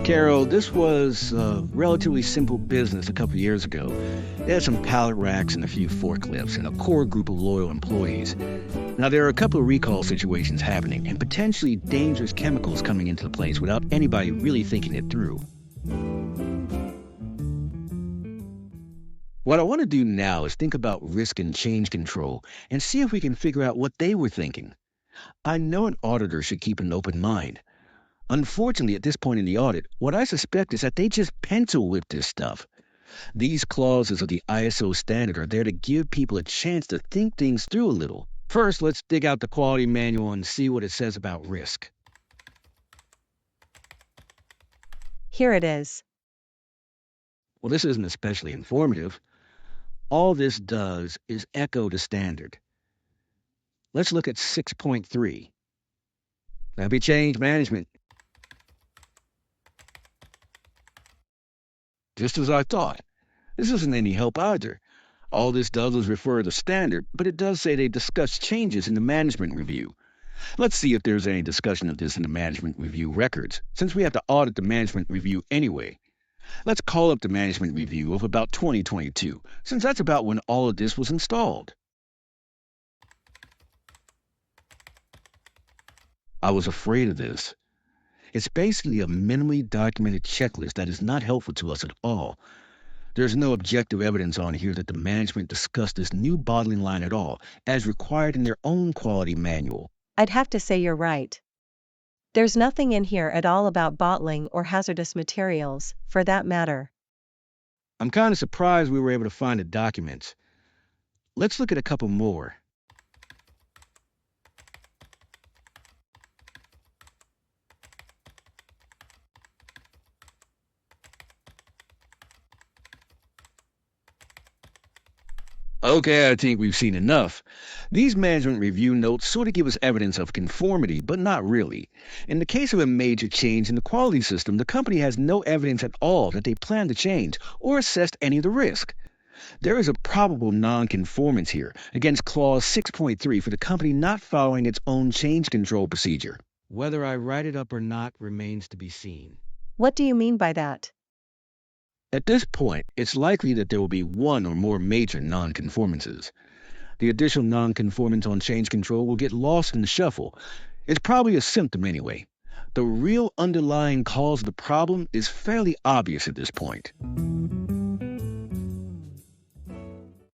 Carol, this was a relatively simple business a couple of years ago. They had some pallet racks and a few forklifts and a core group of loyal employees. Now, there are a couple of recall situations happening and potentially dangerous chemicals coming into the place without anybody really thinking it through. What I want to do now is think about risk and change control and see if we can figure out what they were thinking. I know an auditor should keep an open mind. Unfortunately, at this point in the audit, what I suspect is that they just pencil whip this stuff. These clauses of the ISO standard are there to give people a chance to think things through a little. First, let's dig out the quality manual and see what it says about risk. Here it is. Well, this isn't especially informative. All this does is echo the standard. Let's look at 6.3. That'd be change management. Just as I thought. This isn't any help either. All this does is refer to the standard, but it does say they discussed changes in the management review. Let's see if there's any discussion of this in the management review records, since we have to audit the management review anyway. Let's call up the management review of about 2022, since that's about when all of this was installed. I was afraid of this. It's basically a minimally documented checklist that is not helpful to us at all. There's no objective evidence on here that the management discussed this new bottling line at all, as required in their own quality manual. I'd have to say you're right. There's nothing in here at all about bottling or hazardous materials, for that matter. I'm kind of surprised we were able to find the documents. Let's look at a couple more. Okay, I think we've seen enough. These management review notes sort of give us evidence of conformity, but not really. In the case of a major change in the quality system, the company has no evidence at all that they plan to change or assessed any of the risk. There is a probable non-conformance here against Clause 6.3 for the company not following its own change control procedure. Whether I write it up or not remains to be seen. What do you mean by that? At this point, it's likely that there will be one or more major non-conformances. The additional non-conformance on change control will get lost in the shuffle. It's probably a symptom anyway. The real underlying cause of the problem is fairly obvious at this point.